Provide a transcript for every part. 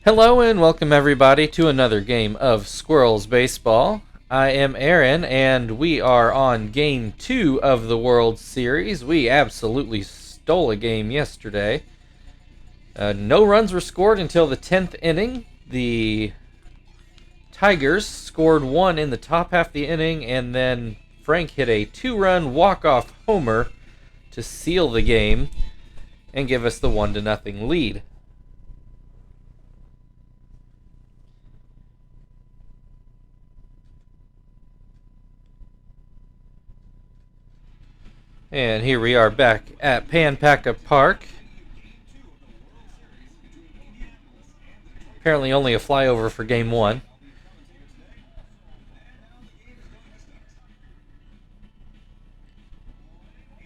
Hello and welcome everybody to another game of Squirrels Baseball. I am Aaron and we are on game 2 of the World Series. We absolutely stole a game yesterday. No runs were scored until the 10th inning. The Tigers scored one in the top half of the inning, and then Frank hit a 2-run walk-off homer to seal the game and give us the 1-0 lead. And here we are back at Panpaca Park. Apparently only a flyover for game 1.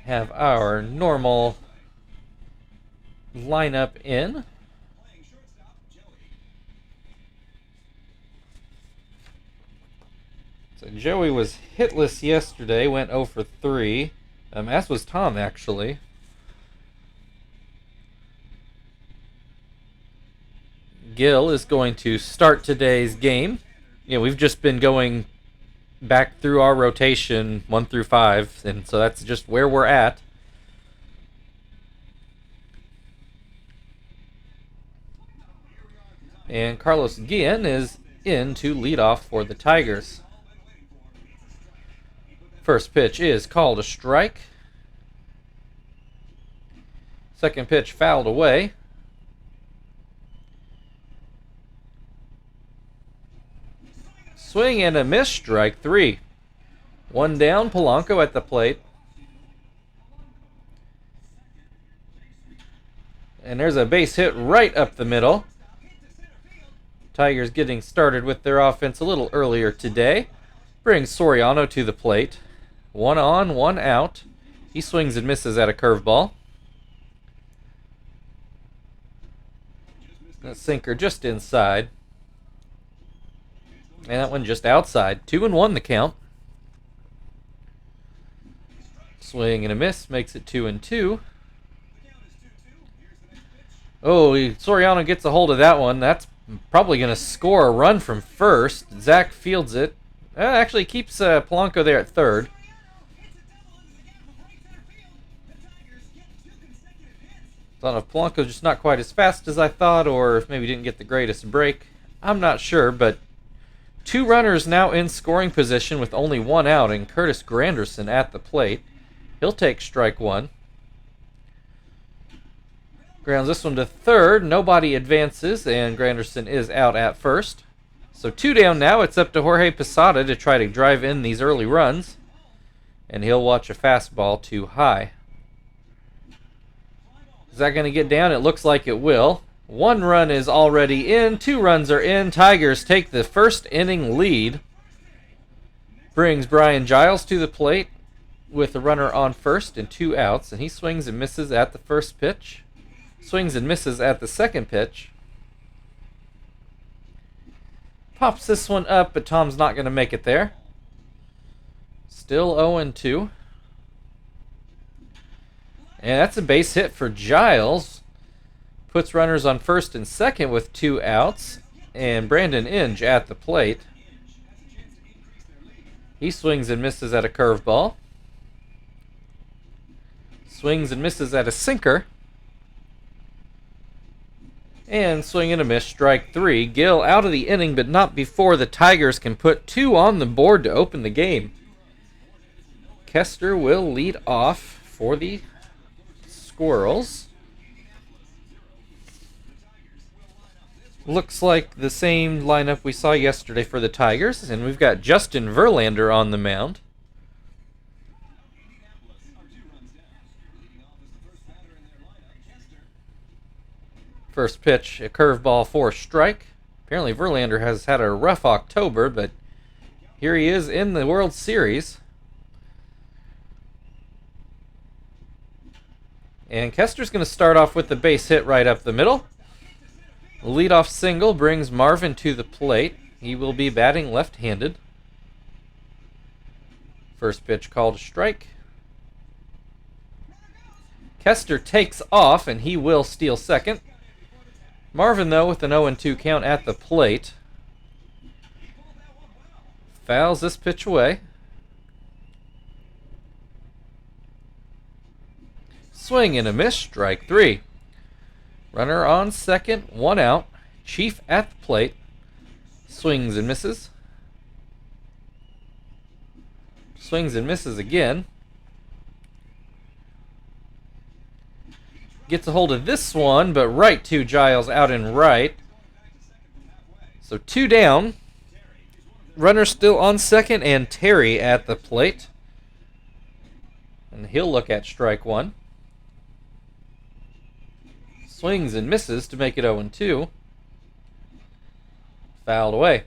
Have our normal lineup in. So Joey was hitless yesterday, went 0 for 3. As was Tom, actually. Gil is going to start today's game. We've just been going back through our rotation 1 through 5, and so that's just where we're at. And Carlos Guillen is in to lead off for the Tigers. First pitch is called a strike. Second pitch fouled away. Swing and a miss, strike 3. One down, Polanco at the plate. And there's a base hit right up the middle. Tigers getting started with their offense a little earlier today. Brings Soriano to the plate. 1 on, 1 out. He swings and misses at a curveball. That sinker just inside. And that one just outside. 2-1 the count. Swing and a miss makes it 2-2. Oh, Soriano gets a hold of that one. That's probably going to score a run from first. Zach fields it. Actually keeps Polanco there at third. I don't know if Polanco's just not quite as fast as I thought, or if maybe didn't get the greatest break. I'm not sure, but 2 runners now in scoring position with only 1 out, and Curtis Granderson at the plate. He'll take strike 1. Grounds this one to third. Nobody advances, and Granderson is out at first. So 2 down now. It's up to Jorge Posada to try to drive in these early runs. And he'll watch a fastball too high. Is that going to get down? It looks like it will. 1 run is already in. 2 runs are in. Tigers take the first inning lead. Brings Brian Giles to the plate with a runner on first and 2 outs. And he swings and misses at the first pitch. Swings and misses at the second pitch. Pops this one up, but Tom's not going to make it there. Still 0-2. And that's a base hit for Giles. Puts runners on first and second with 2 outs. And Brandon Inge at the plate. He swings and misses at a curveball. Swings and misses at a sinker. And swing and a miss, strike 3. Gil out of the inning, but not before the Tigers can put 2 on the board to open the game. Kester will lead off for the Squirrels. Looks like the same lineup we saw yesterday for the Tigers, and we've got Justin Verlander on the mound. First pitch, a curveball for a strike. Apparently Verlander has had a rough October, but here he is in the World Series. And Kester's going to start off with the base hit right up the middle. Leadoff single brings Marvin to the plate. He will be batting left-handed. First pitch called a strike. Kester takes off, and he will steal second. Marvin, though, with an 0-2 count at the plate. Fouls this pitch away. Swing and a miss, strike 3. Runner on second, 1 out. Chief at the plate. Swings and misses. Swings and misses again. Gets a hold of this one, but right to Giles out in right. So 2 down. Runner still on second, and Terry at the plate. And he'll look at strike 1. Swings and misses to make it 0-2. Fouled away.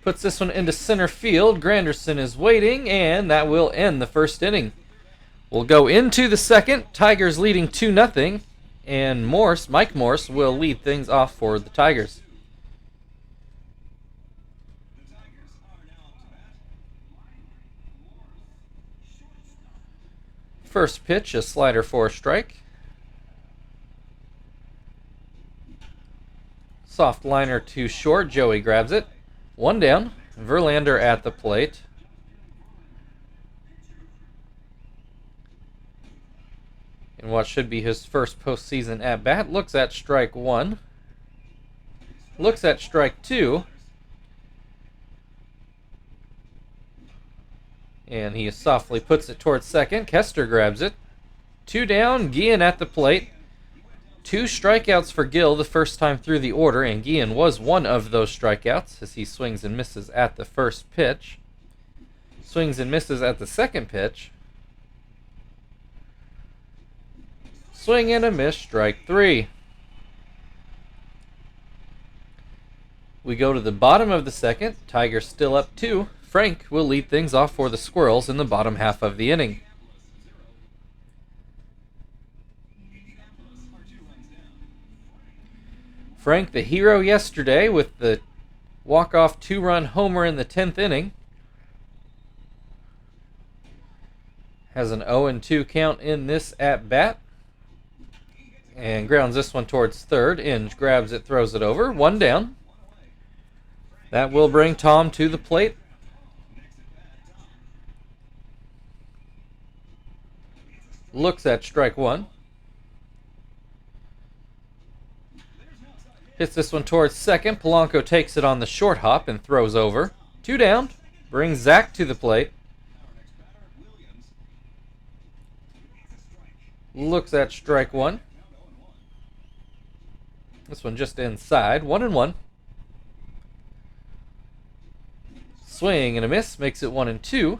Puts this one into center field. Granderson is waiting, and that will end the first inning. We'll go into the second. Tigers leading 2-0, and Mike Morse, will lead things off for the Tigers. First pitch, a slider for a strike. Soft liner to short. Joey grabs it. 1 down. Verlander at the plate. In what should be his first postseason at-bat. Looks at strike 1. Looks at strike 2. And he softly puts it towards second. Kester grabs it. 2 down. Guillen at the plate. 2 strikeouts for Gill the first time through the order, and Guillen was one of those strikeouts as he swings and misses at the first pitch. Swings and misses at the second pitch. Swing and a miss, strike 3. We go to the bottom of the second. Tigers still up 2. Frank will lead things off for the Squirrels in the bottom half of the inning. Frank, the hero yesterday with the walk-off 2-run homer in the 10th inning. Has an 0-2 count in this at-bat. And grounds this one towards third. Inge grabs it, throws it over. 1 down. That will bring Tom to the plate. Looks at strike 1. Hits this one towards second. Polanco takes it on the short hop and throws over. 2 down. Brings Zach to the plate. Looks at strike 1. This one just inside. 1-1. Swing and a miss. Makes it 1-2.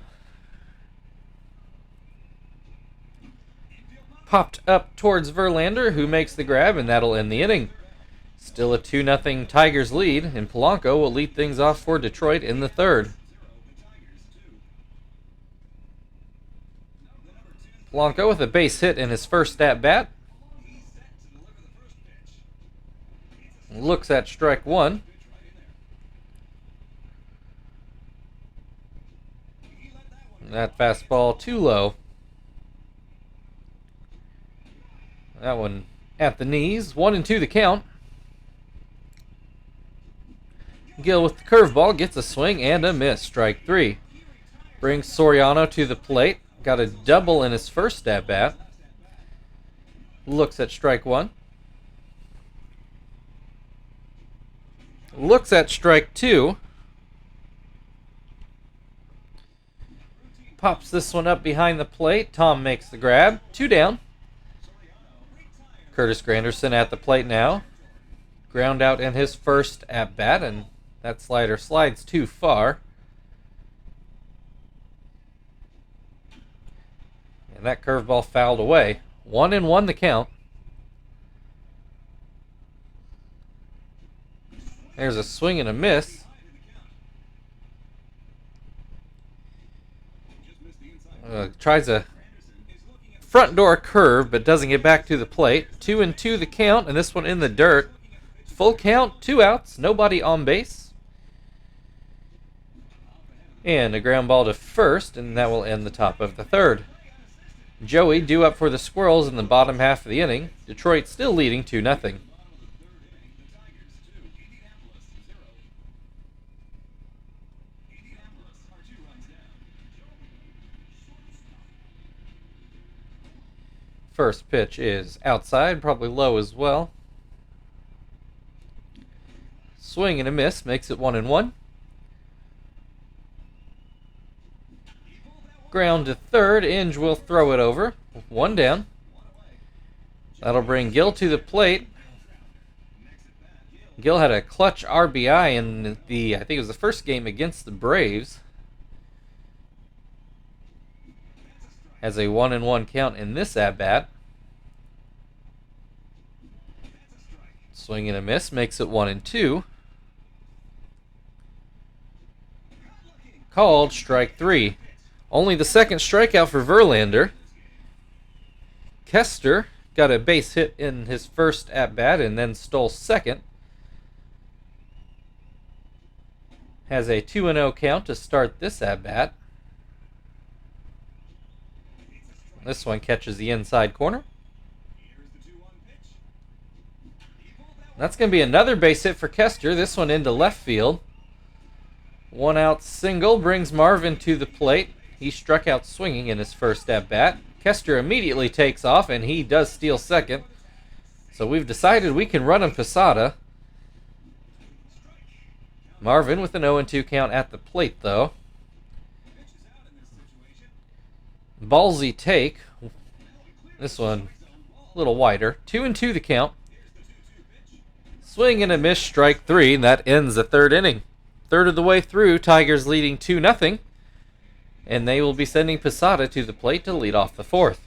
Popped up towards Verlander, who makes the grab, and that'll end the inning. Still a 2-0 Tigers lead, and Polanco will lead things off for Detroit in the third. Polanco with a base hit in his first at-bat. Looks at strike 1. That fastball too low. That one at the knees. 1-2 the count. Gill with the curveball gets a swing and a miss. Strike 3. Brings Soriano to the plate. Got a double in his first at-bat. Looks at strike 1. Looks at strike 2. Pops this one up behind the plate. Tom makes the grab. 2 down. Curtis Granderson at the plate now. Ground out in his first at-bat, and that slider slides too far. And that curveball fouled away. 1-1 the count. There's a swing and a miss. Tries a front door curve, but doesn't get back to the plate. 2-2 the count, and this one in the dirt. Full count, 2 outs, nobody on base. And a ground ball to first, and that will end the top of the third. Joey due up for the Squirrels in the bottom half of the inning. Detroit still leading 2-0. First pitch is outside, probably low as well. Swing and a miss makes it 1-1. Ground to third. Inge will throw it over. One down. That'll bring Gill to the plate. Gill had a clutch RBI in I think it was the first game against the Braves. Has a 1-1 count in this at-bat. Swing and a miss makes it 1-2. Called strike 3. Only the second strikeout for Verlander. Kester got a base hit in his first at-bat and then stole second. Has a 2-0 count to start this at-bat. This one catches the inside corner. That's going to be another base hit for Kester. This one into left field. One out single brings Marvin to the plate. He struck out swinging in his first at-bat. Kester immediately takes off, and he does steal second. So we've decided we can run him Posada. Marvin with an 0-2 count at the plate, though. Ballsy take. This one a little wider. 2-2 the count. Swing and a miss, strike 3, and that ends the third inning. Third of the way through, Tigers leading 2-0. And they will be sending Posada to the plate to lead off the fourth.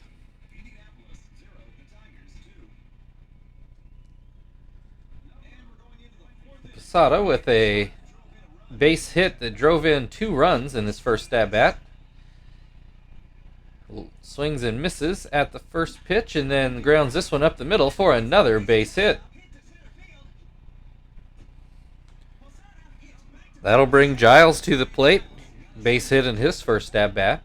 Posada with a base hit that drove in 2 runs in his first at-bat. Swings and misses at the first pitch and then grounds this one up the middle for another base hit. That'll bring Giles to the plate. Base hit in his first at-bat.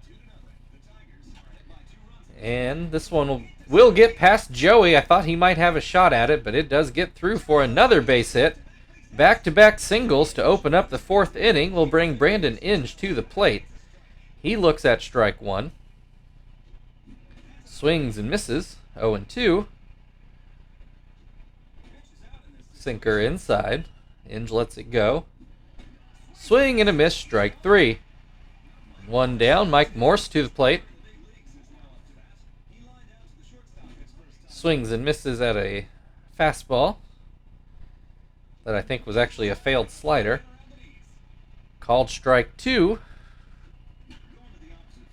And this one will get past Joey. I thought he might have a shot at it, but it does get through for another base hit. Back-to-back singles to open up the fourth inning will bring Brandon Inge to the plate. He looks at strike 1. Swings and misses. 0-2. Sinker inside. Inge lets it go. Swing and a miss, strike 3. One down, Mike Morse to the plate. Swings and misses at a fastball that I think was actually a failed slider. Called strike 2.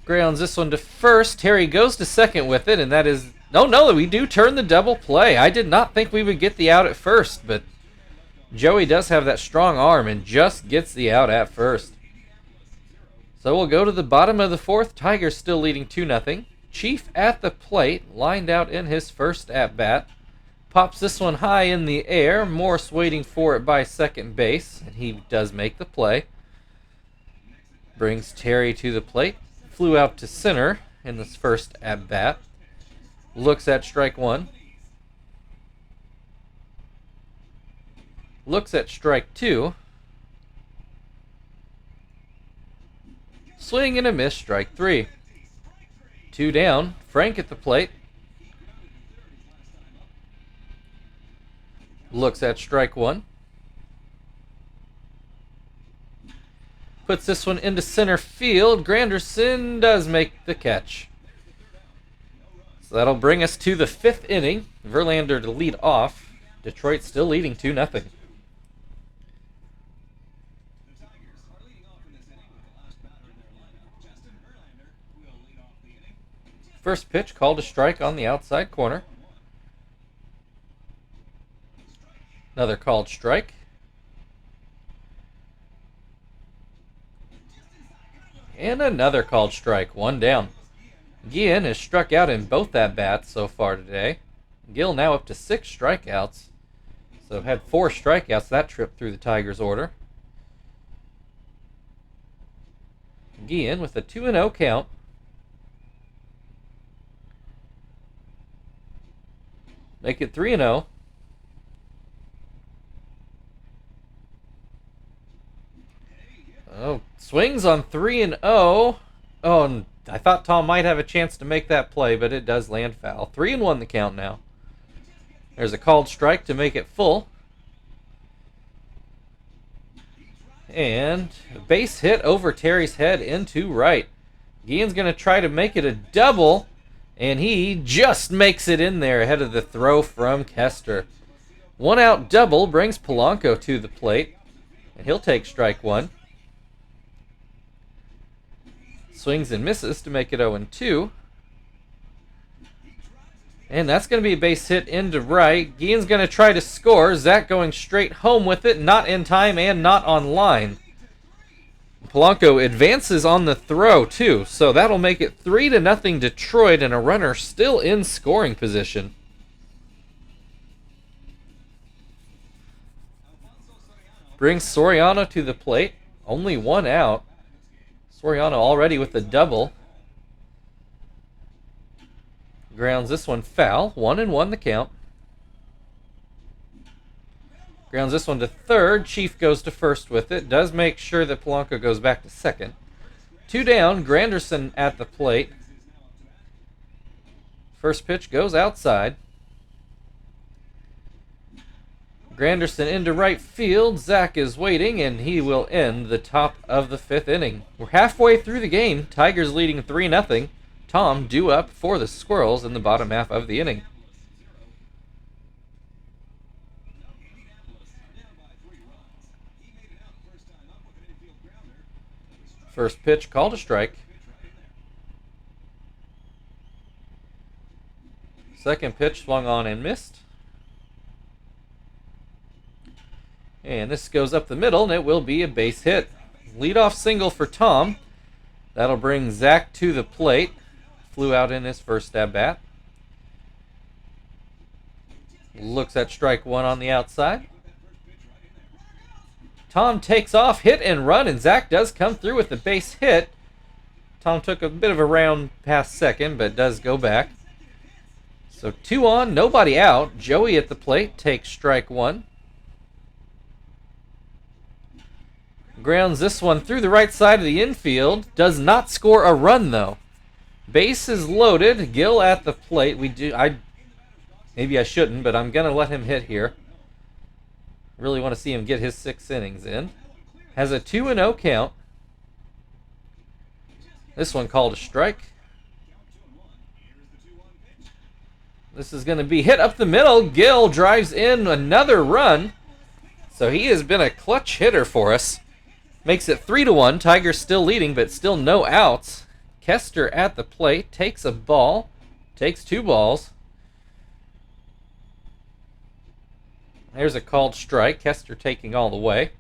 Grounds this one to first. Terry goes to second with it, and that is... No, we do turn the double play. I did not think we would get the out at first, but Joey does have that strong arm and just gets the out at first. So we'll go to the bottom of the fourth. Tigers still leading 2-0. Chief at the plate, lined out in his first at-bat. Pops this one high in the air. Morse waiting for it by second base, and he does make the play. Brings Terry to the plate. Flew out to center in this first at-bat. Looks at strike 1. Looks at strike 2. Swing and a miss, strike 3. 2 down. Frank at the plate. Looks at strike 1. Puts this one into center field. Granderson does make the catch. So that'll bring us to the 5th inning. Verlander to lead off. Detroit still leading 2-0. First pitch called a strike on the outside corner. Another called strike. And another called strike. 1 down. Guillen has struck out in both at-bats so far today. Gill now up to 6 strikeouts. So had 4 strikeouts that trip through the Tigers' order. Guillen with a 2-0 count. Make it 3-0. Oh, swings on 3-0. Oh, and I thought Tom might have a chance to make that play, but it does land foul. 3-1 the count now. There's a called strike to make it full. And a base hit over Terry's head into right. Guillen's going to try to make it a double, and he just makes it in there ahead of the throw from Kester. 1-out double brings Polanco to the plate, and he'll take strike one. Swings and misses to make it 0-2. And that's going to be a base hit into right. Guillen's going to try to score. Zach going straight home with it. Not in time and not on line. Polanco advances on the throw, too. So that'll make it 3-0 Detroit, and a runner still in scoring position. Brings Soriano to the plate. Only 1 out. Soriano already with the double. Grounds this one foul. 1-1 the count. Grounds this one to third. Chief goes to first with it. Does make sure that Polanco goes back to second. 2 down. Granderson at the plate. First pitch goes outside. Granderson into right field. Zach is waiting, and he will end the top of the 5th inning. We're halfway through the game. Tigers leading 3-0. Tom due up for the Squirrels in the bottom half of the inning. First pitch called a strike. Second pitch swung on and missed. And this goes up the middle, and it will be a base hit. Leadoff single for Tom. That'll bring Zach to the plate. Flew out in his first at-bat. Looks at strike one on the outside. Tom takes off, hit and run, and Zach does come through with the base hit. Tom took a bit of a round past second, but does go back. So 2 on, nobody out. Joey at the plate takes strike one. Grounds this one through the right side of the infield. Does not score a run, though. Base is loaded. Gill at the plate. Maybe I shouldn't, but I'm going to let him hit here. Really want to see him get his 6 innings in. Has a 2-0 count. This one called a strike. This is going to be hit up the middle. Gill drives in another run. So he has been a clutch hitter for us. Makes it 3-1. Tigers still leading, but still no outs. Kester at the plate takes a ball. Takes 2 balls. There's a called strike. Kester taking all the way.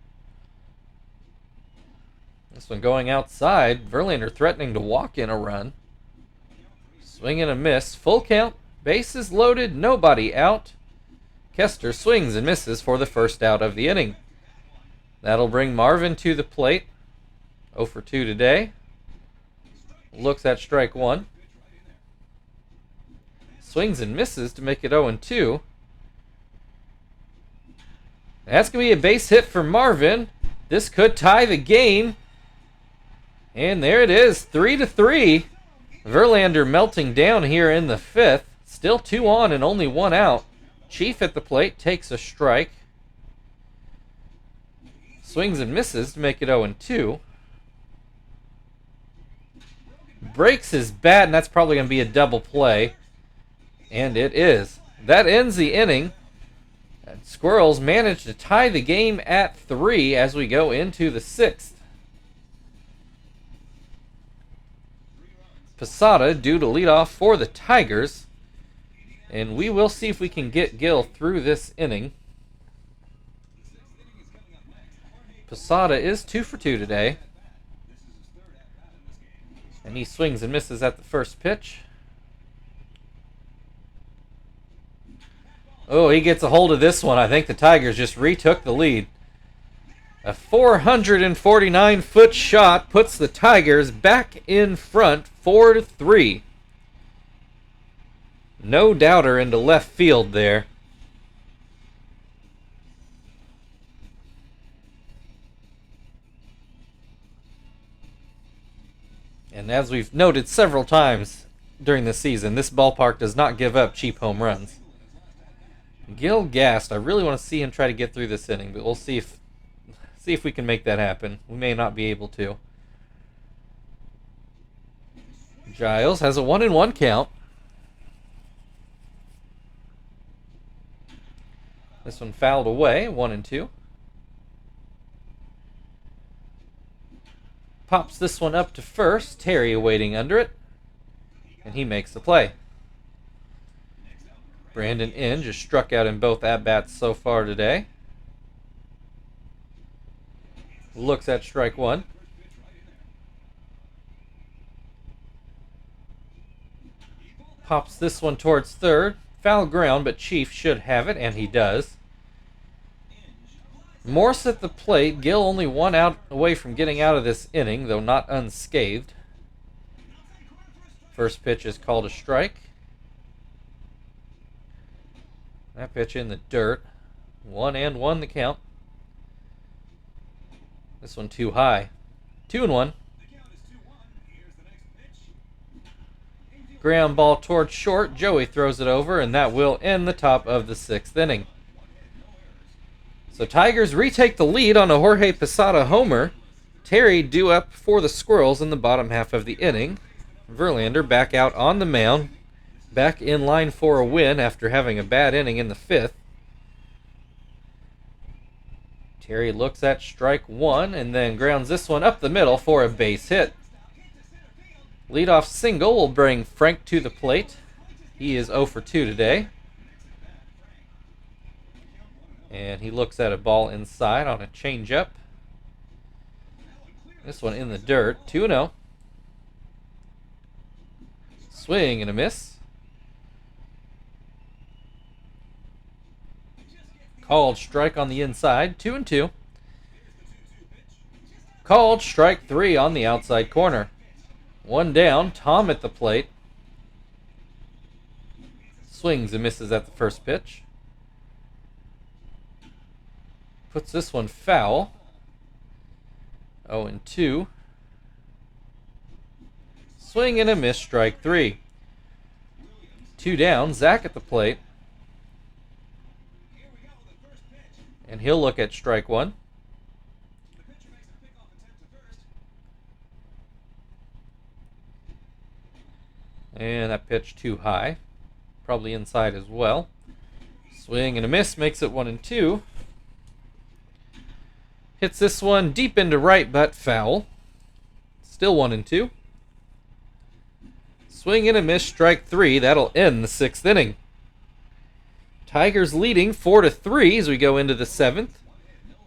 This one going outside. Verlander threatening to walk in a run. Swing and a miss. Full count. Bases loaded. Nobody out. Kester swings and misses for the first out of the inning. That'll bring Marvin to the plate. 0 for 2 today. Looks at strike one. Swings and misses to make it 0-2. That's going to be a base hit for Marvin. This could tie the game. And there it is, 3-3. Verlander melting down here in the 5th. Still 2 on and only 1 out. Chief at the plate takes a strike. Swings and misses to make it 0-2. Breaks his bat, and that's probably going to be a double play. And it is. That ends the inning. Squirrels manage to tie the game at 3 as we go into the 6th. Posada due to lead off for the Tigers. And we will see if we can get Gill through this inning. Posada is 2 for 2 today. And he swings and misses at the first pitch. Oh, he gets a hold of this one. I think the Tigers just retook the lead. A 449-foot shot puts the Tigers back in front 4-3. No doubter into left field there. And as we've noted several times during the season, this ballpark does not give up cheap home runs. Gil gassed. I really want to see him try to get through this inning, but we'll see if we can make that happen. We may not be able to. Giles has a 1-1 count. This one fouled away, 1-2. Pops this one up to first. Terry waiting under it. And he makes the play. Brandon Inge just struck out in both at-bats so far today. Looks at strike one. Pops this one towards third. Foul ground, but Chief should have it, and he does. Morse at the plate. Gil only 1 out away from getting out of this inning, though not unscathed. First pitch is called a strike. That pitch in the dirt. 1-1 the count. This one too high. 2-1. Ground ball towards short. Joey throws it over, and that will end the top of the 6th inning. So Tigers retake the lead on a Jorge Posada homer. Terry due up for the Squirrels in the bottom half of the inning. Verlander back out on the mound. Back in line for a win after having a bad inning in the 5th. Terry looks at strike one and then grounds this one up the middle for a base hit. Leadoff single will bring Frank to the plate. He is 0 for 2 today. And he looks at a ball inside on a changeup. This one in the dirt. 2-0. Swing and a miss. Called strike on the inside. 2-2. Called strike 3 on the outside corner. 1 down. Tom at the plate. Swings and misses at the first pitch. Puts this one foul. 0-2. Swing and a miss, strike 3. 2 down, Zach at the plate. And he'll look at strike 1. And that pitch too high. Probably inside as well. Swing and a miss makes it 1-2. Hits this one deep into right, but foul. Still 1-2. Swing and a miss, strike 3. That'll end the 6th inning. Tigers leading 4-3 as we go into the 7th.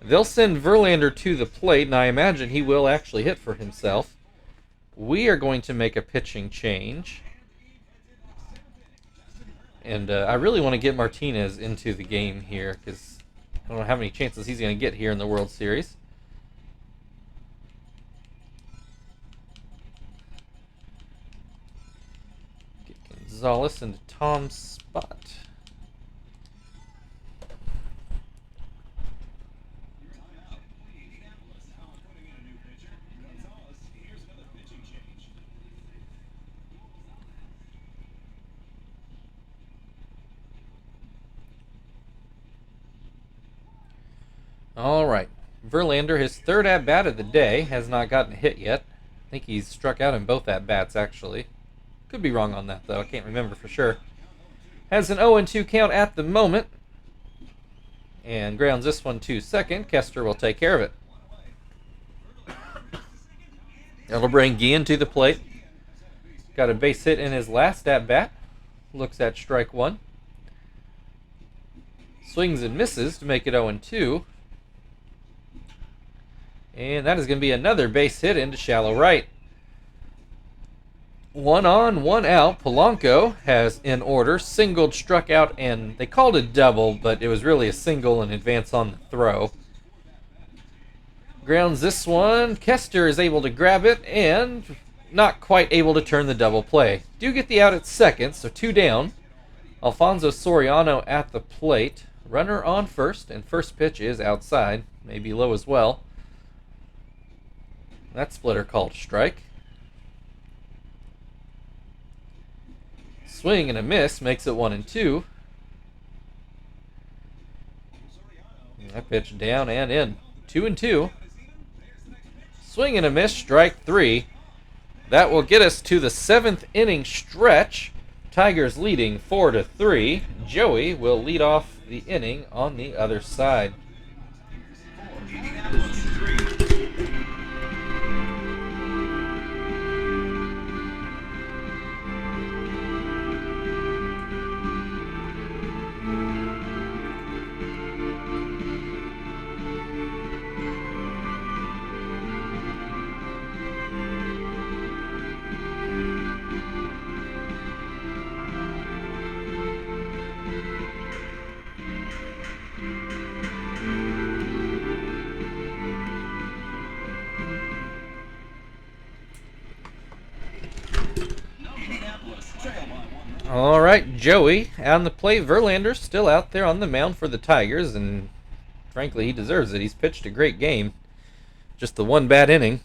They'll send Verlander to the plate, and I imagine he will actually hit for himself. We are going to make a pitching change. And I really want to get Martinez into the game here, because I don't know how many chances he's going to get here in the World Series. Get Gonzalez into Tom's spot. All right. Verlander, his 3rd at-bat of the day, has not gotten a hit yet. I think he's struck out in both at-bats, actually. Could be wrong on that, though. I can't remember for sure. Has an 0-2 count at the moment. And grounds this one to second. Kester will take care of it. That'll bring Guillen to the plate. Got a base hit in his last at-bat. Looks at strike 1. Swings and misses to make it 0-2. And that is going to be another base hit into shallow right. 1 on, 1 out. Polanco has in order singled, struck out, and they called it double, but it was really a single and advance on the throw. Grounds this one. Kester is able to grab it and not quite able to turn the double play. Do get the out at second, so 2 down. Alfonso Soriano at the plate. Runner on first, and first pitch is outside. Maybe low as well. That splitter called strike. Swing and a miss makes it 1-2. That pitch down and in. 2-2. Swing and a miss, strike 3. That will get us to the 7th inning stretch. Tigers leading 4-3. Joey will lead off the inning on the other side. All right, Joey on the plate. Verlander still out there on the mound for the Tigers, and frankly, he deserves it. He's pitched a great game. Just the one bad inning.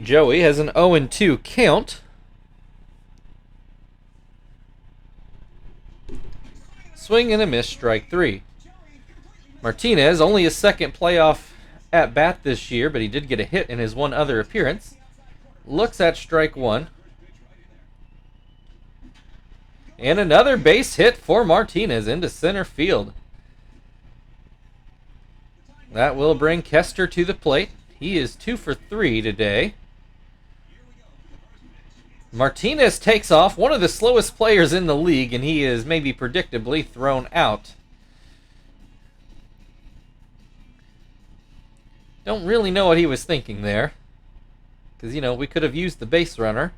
Joey has an 0-2 count. Swing and a miss, strike 3. Martinez, only his second playoff at bat this year, but he did get a hit in his one other appearance. Looks at strike 1. And another base hit for Martinez into center field. That will bring Kester to the plate. He is 2 for 3 today. Martinez takes off, one of the slowest players in the league, and he is maybe predictably thrown out. Don't really know what he was thinking there. Because, we could have used the base runner.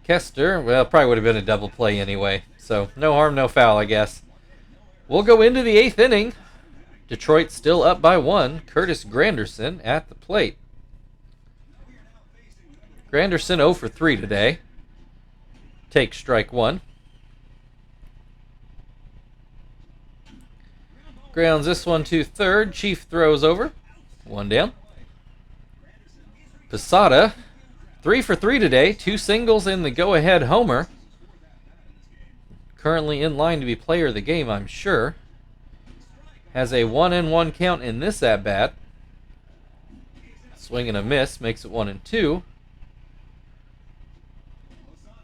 Kester, well, probably would have been a double play anyway. So, no harm, no foul, I guess. We'll go into the 8th inning. Detroit still up by 1. Curtis Granderson at the plate. Granderson 0 for 3 today. Takes strike 1. Grounds this one to third. Chief throws over. 1 down. Posada, 3 for 3 today. 2 singles in the go-ahead homer. Currently in line to be player of the game, I'm sure. Has a 1-1 count in this at-bat. Swing and a miss makes it 1-2.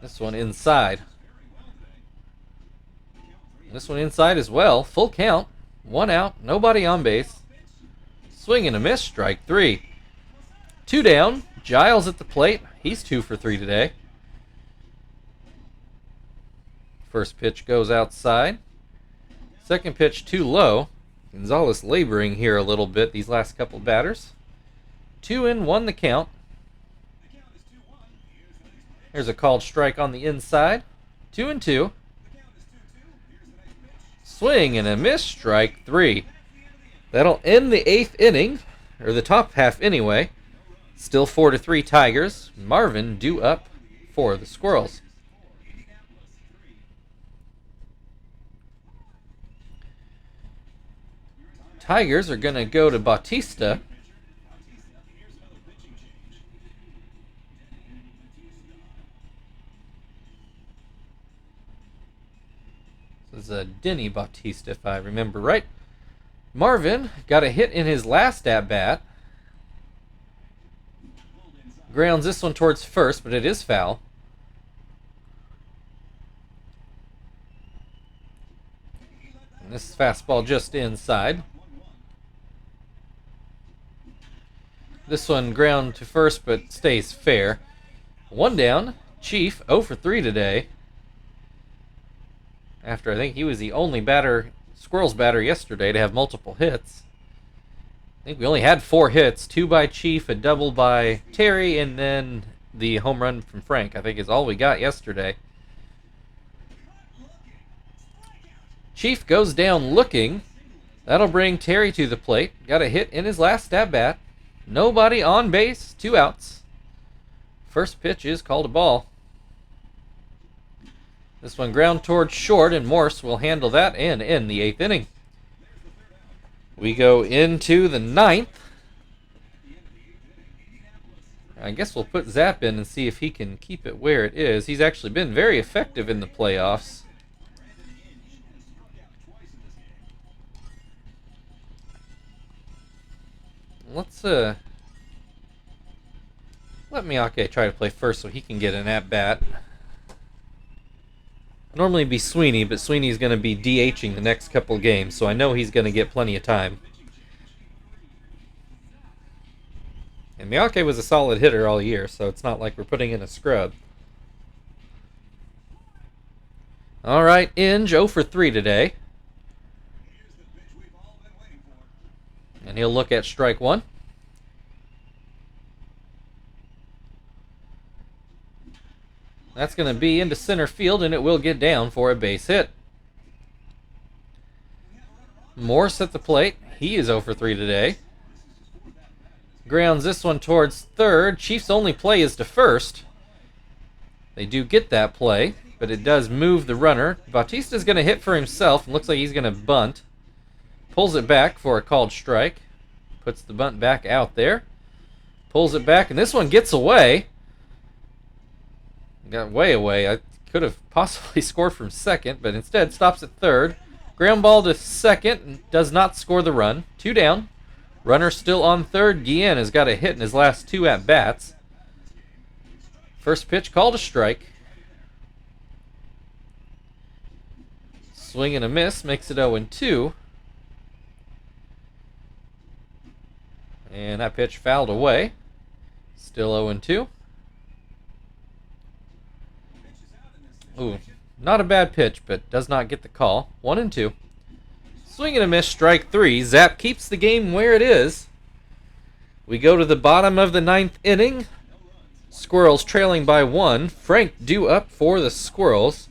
This one inside. This one inside as well. Full count. 1 out. Nobody on base. Swing and a miss. Strike 3. 2 down. Giles at the plate. He's 2 for 3 today. First pitch goes outside. Second pitch too low. Gonzalez laboring here a little bit these last couple batters. 2-1 the count. Here's a called strike on the inside. 2-2. Swing and a miss. Strike 3. That'll end the 8th inning, or the top half anyway. Still 4-3 Tigers. Marvin due up for the Squirrels. Tigers are going to go to Bautista. This is Denny Bautista, if I remember right. Marvin got a hit in his last at-bat. Grounds this one towards first, but it is foul. And this fastball just inside. This one ground to first, but stays fair. 1 down. Chief 0 for 3 today. After I think he was the only Squirrels batter yesterday to have multiple hits. I think we only had 4 hits, 2 by Chief, a double by Terry, and then the home run from Frank, I think is all we got yesterday. Chief goes down looking. That'll bring Terry to the plate. Got a hit in his last at-bat. Nobody on base, 2 outs. First pitch is called a ball. This one ground towards short, and Morse will handle that and end the 8th inning. We go into the 9th. I guess we'll put Zap in and see if he can keep it where it is. He's actually been very effective in the playoffs. Let's let Miyake try to play first so he can get an at-bat. Normally it'd be Sweeney, but Sweeney's going to be DHing the next couple games, so I know he's going to get plenty of time. And Miyake was a solid hitter all year, so it's not like we're putting in a scrub. Alright, Inge 0 for 3 today. And he'll look at strike 1. That's going to be into center field, and it will get down for a base hit. Morse at the plate. He is 0 for 3 today. Grounds this one towards third. Chiefs' only play is to first. They do get that play, but it does move the runner. Bautista's going to hit for himself, and looks like he's going to bunt. Pulls it back for a called strike. Puts the bunt back out there. Pulls it back, and this one gets away. Got way away. I could have possibly scored from second, but instead stops at third. Ground ball to second, and does not score the run. 2 down. Runner still on third. Guillen has got a hit in his last 2 at-bats. First pitch called a strike. Swing and a miss makes it 0-2. And that pitch fouled away. Still 0-2. Ooh, not a bad pitch, but does not get the call. 1-2. Swing and a miss, strike 3. Zap keeps the game where it is. We go to the bottom of the 9th inning. Squirrels trailing by 1. Frank due up for the Squirrels.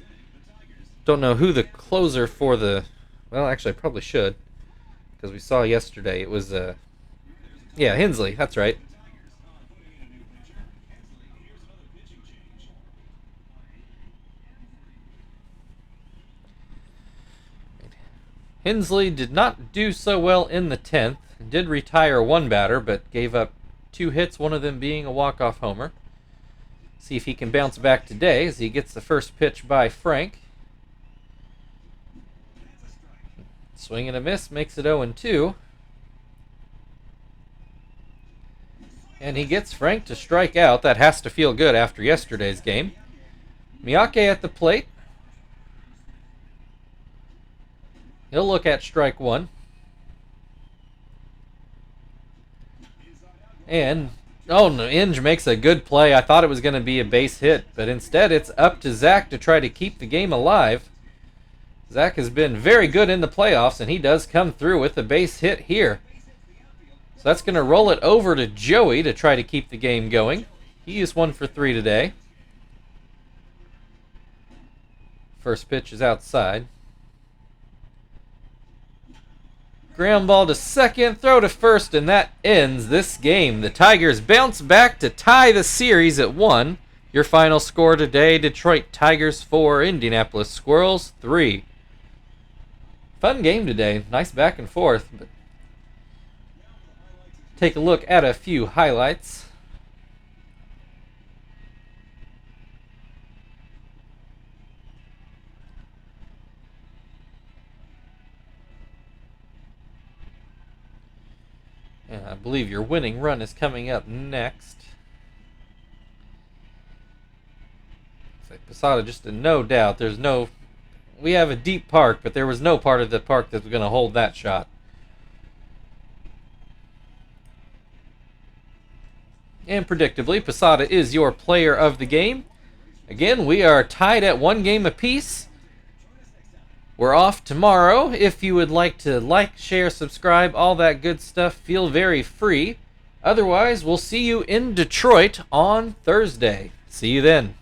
Don't know who the closer for the... Well, actually, I probably should. Because we saw yesterday it was... Yeah, Hensley. That's right. Hensley did not do so well in the 10th. Did retire 1 batter, but gave up 2 hits, one of them being a walk-off homer. See if he can bounce back today as he gets the first pitch by Frank. Swing and a miss makes it 0-2. And he gets Frank to strike out. That has to feel good after yesterday's game. Miyake at the plate. He'll look at strike 1. And, oh no, Inge makes a good play. I thought it was going to be a base hit, but instead it's up to Zach to try to keep the game alive. Zach has been very good in the playoffs, and he does come through with a base hit here. So that's going to roll it over to Joey to try to keep the game going. He is 1 for 3 today. First pitch is outside. Ground ball to second, throw to first, and that ends this game. The Tigers bounce back to tie the series at 1. Your final score today, Detroit Tigers 4, Indianapolis Squirrels 3. Fun game today. Nice back and forth. But take a look at a few highlights. And I believe your winning run is coming up next. Posada, just a no doubt. There's no... We have a deep park, but there was no part of the park that was going to hold that shot. And predictably, Posada is your player of the game. Again, we are tied at 1 game apiece. We're off tomorrow. If you would like to like, share, subscribe, all that good stuff, feel very free. Otherwise, we'll see you in Detroit on Thursday. See you then.